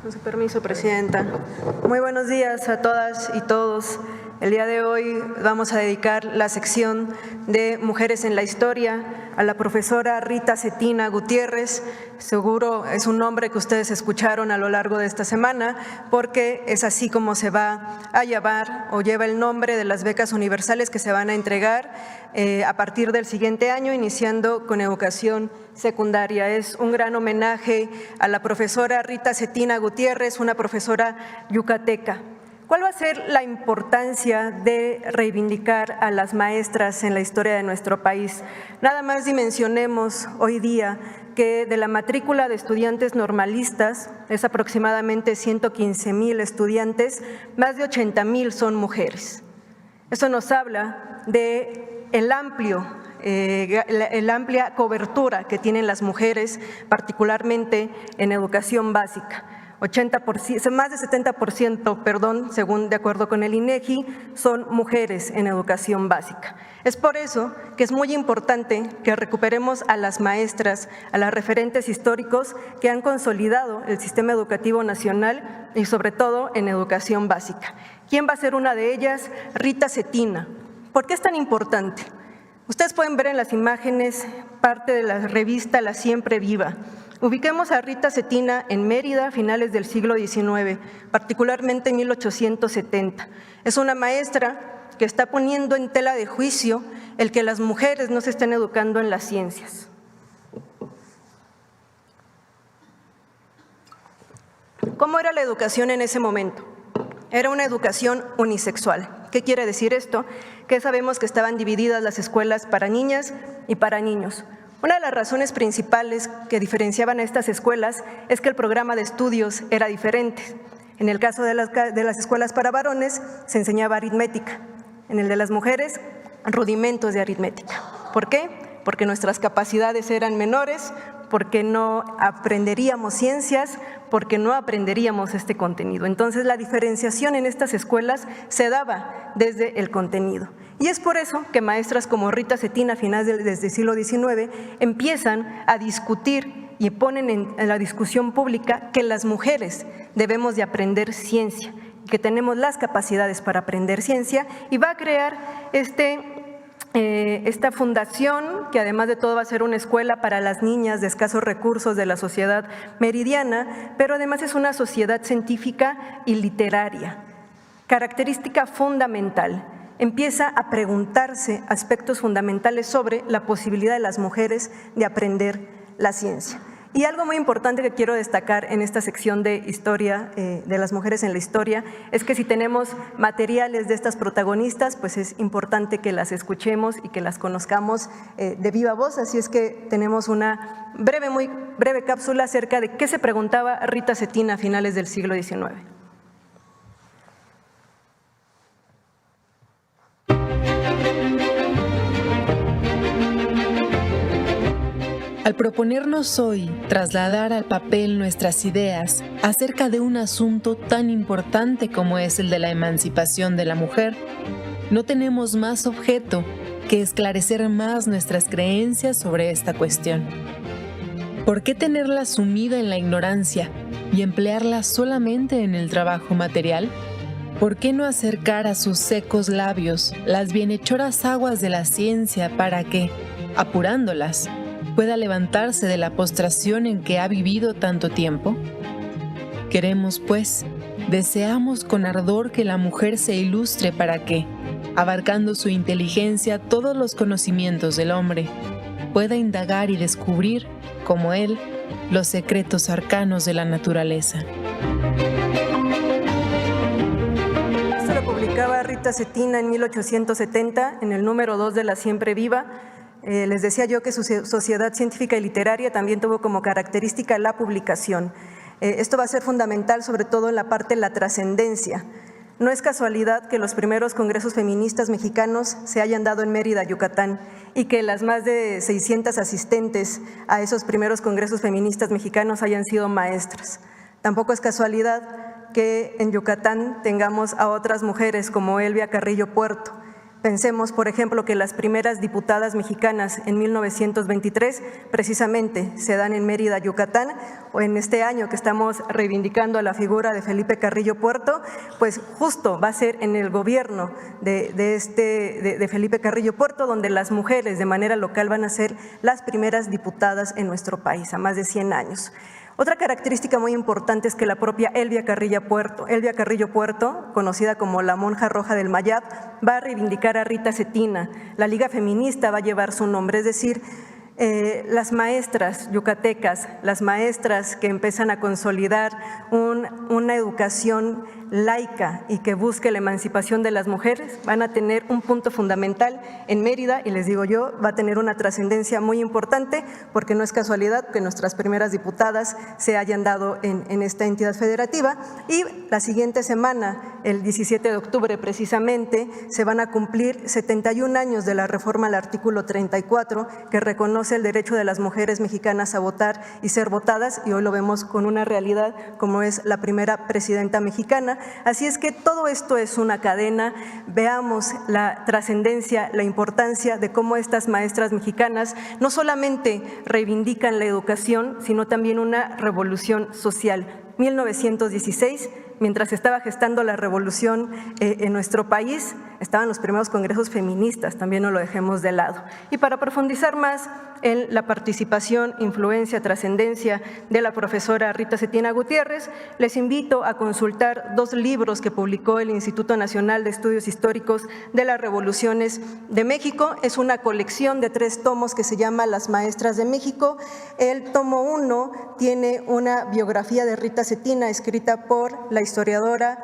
Con su permiso, Presidenta. Muy buenos días a todas y todos. El día de hoy vamos a dedicar la sección de Mujeres en la Historia a la profesora Rita Cetina Gutiérrez. Seguro es un nombre que ustedes escucharon a lo largo de esta semana, porque es así como se va a llamar o lleva el nombre de las becas universales que se van a entregar a partir del siguiente año, iniciando con educación secundaria. Es un gran homenaje a la profesora Rita Cetina Gutiérrez, una profesora yucateca. ¿Cuál va a ser la importancia de reivindicar a las maestras en la historia de nuestro país? Nada más dimensionemos hoy día que de la matrícula de estudiantes normalistas, es aproximadamente 115,000 estudiantes, más de 80,000 son mujeres. Eso nos habla de la amplia cobertura que tienen las mujeres, particularmente en educación básica. 80%, más de 70%, según de acuerdo con el INEGI, son mujeres en educación básica. Es por eso que es muy importante que recuperemos a las maestras, a las referentes históricos que han consolidado el sistema educativo nacional y sobre todo en educación básica. ¿Quién va a ser una de ellas? Rita Cetina. ¿Por qué es tan importante? Ustedes pueden ver en las imágenes parte de la revista La Siempre Viva. Ubiquemos a Rita Cetina en Mérida a finales del siglo XIX, particularmente en 1870. Es una maestra que está poniendo en tela de juicio el que las mujeres no se estén educando en las ciencias. ¿Cómo era la educación en ese momento? Era una educación unisexual. ¿Qué quiere decir esto? Que sabemos que estaban divididas las escuelas para niñas y para niños. Una de las razones principales que diferenciaban a estas escuelas es que el programa de estudios era diferente. En el caso de las escuelas para varones se enseñaba aritmética, en el de las mujeres rudimentos de aritmética. ¿Por qué? Porque nuestras capacidades eran menores, porque no aprenderíamos ciencias, porque no aprenderíamos este contenido. Entonces la diferenciación en estas escuelas se daba desde el contenido. Y es por eso que maestras como Rita Cetina a finales del siglo XIX empiezan a discutir y ponen en la discusión pública que las mujeres debemos de aprender ciencia, que tenemos las capacidades para aprender ciencia, y va a crear esta fundación, que además de todo va a ser una escuela para las niñas de escasos recursos de la sociedad meridiana, pero además es una sociedad científica y literaria. Característica fundamental, empieza a preguntarse aspectos fundamentales sobre la posibilidad de las mujeres de aprender la ciencia. Y algo muy importante que quiero destacar en esta sección de historia, de las mujeres en la historia, es que si tenemos materiales de estas protagonistas, pues es importante que las escuchemos y que las conozcamos de viva voz. Así es que tenemos una muy breve cápsula acerca de qué se preguntaba Rita Cetina a finales del siglo XIX. Al proponernos hoy trasladar al papel nuestras ideas acerca de un asunto tan importante como es el de la emancipación de la mujer, no tenemos más objeto que esclarecer más nuestras creencias sobre esta cuestión. ¿Por qué tenerla sumida en la ignorancia y emplearla solamente en el trabajo material? ¿Por qué no acercar a sus secos labios las bienhechoras aguas de la ciencia para que, apurándolas, pueda levantarse de la postración en que ha vivido tanto tiempo? Queremos, pues, deseamos con ardor que la mujer se ilustre para que, abarcando su inteligencia todos los conocimientos del hombre, pueda indagar y descubrir, como él, los secretos arcanos de la naturaleza. Esto lo publicaba Rita Cetina en 1870 en el número 2 de La Siempre Viva. Les decía yo que su sociedad científica y literaria también tuvo como característica la publicación. Esto va a ser fundamental sobre todo en la parte de la trascendencia. No es casualidad que los primeros congresos feministas mexicanos se hayan dado en Mérida, Yucatán, y que las más de 600 asistentes a esos primeros congresos feministas mexicanos hayan sido maestras. Tampoco es casualidad que en Yucatán tengamos a otras mujeres como Elvia Carrillo Puerto, Pensemos, por ejemplo, que las primeras diputadas mexicanas en 1923 precisamente se dan en Mérida, Yucatán, o en este año que estamos reivindicando a la figura de Felipe Carrillo Puerto, pues justo va a ser en el gobierno de Felipe Carrillo Puerto donde las mujeres de manera local van a ser las primeras diputadas en nuestro país, a más de 100 años. Otra característica muy importante es que la propia Elvia Carrillo Puerto, conocida como la monja roja del Mayab, va a reivindicar a Rita Cetina. La Liga Feminista va a llevar su nombre, es decir, las maestras yucatecas, las maestras que empiezan a consolidar una educación laica y que busque la emancipación de las mujeres, van a tener un punto fundamental en Mérida y les digo yo, va a tener una trascendencia muy importante porque no es casualidad que nuestras primeras diputadas se hayan dado en esta entidad federativa y la siguiente semana, el 17 de octubre precisamente, se van a cumplir 71 años de la reforma al artículo 34 que reconoce el derecho de las mujeres mexicanas a votar y ser votadas y hoy lo vemos con una realidad como es la primera presidenta mexicana. Así es que todo esto es una cadena, veamos la trascendencia, la importancia de cómo estas maestras mexicanas no solamente reivindican la educación, sino también una revolución social. 1916, mientras estaba gestando la revolución en nuestro país, estaban los primeros congresos feministas, también no lo dejemos de lado. Y para profundizar más en la participación, influencia, trascendencia de la profesora Rita Cetina Gutiérrez, les invito a consultar 2 libros que publicó el Instituto Nacional de Estudios Históricos de las Revoluciones de México. Es una colección de 3 tomos que se llama Las Maestras de México. El tomo 1 tiene una biografía de Rita Cetina escrita por la historiadora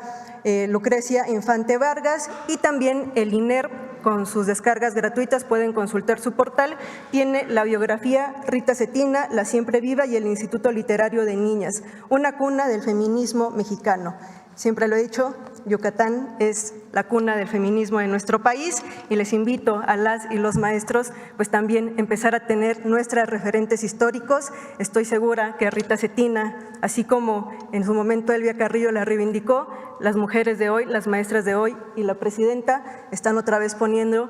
Lucrecia Infante Vargas y también el INER con sus descargas gratuitas pueden consultar su portal, tiene la biografía Rita Cetina, La Siempre Viva y el Instituto Literario de Niñas, una cuna del feminismo mexicano. Siempre lo he dicho, Yucatán es la cuna del feminismo en nuestro país y les invito a las y los maestros pues también empezar a tener nuestros referentes históricos. Estoy segura que Rita Cetina, así como en su momento Elvia Carrillo la reivindicó, las mujeres de hoy, las maestras de hoy y la presidenta están otra vez poniendo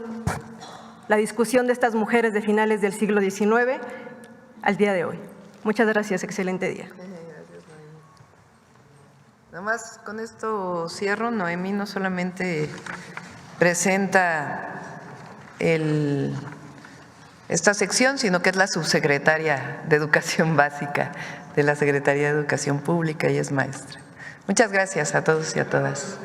la discusión de estas mujeres de finales del siglo XIX al día de hoy. Muchas gracias, excelente día. Nada más con esto cierro. Noemí no solamente presenta esta sección, sino que es la subsecretaria de Educación Básica de la Secretaría de Educación Pública y es maestra. Muchas gracias a todos y a todas.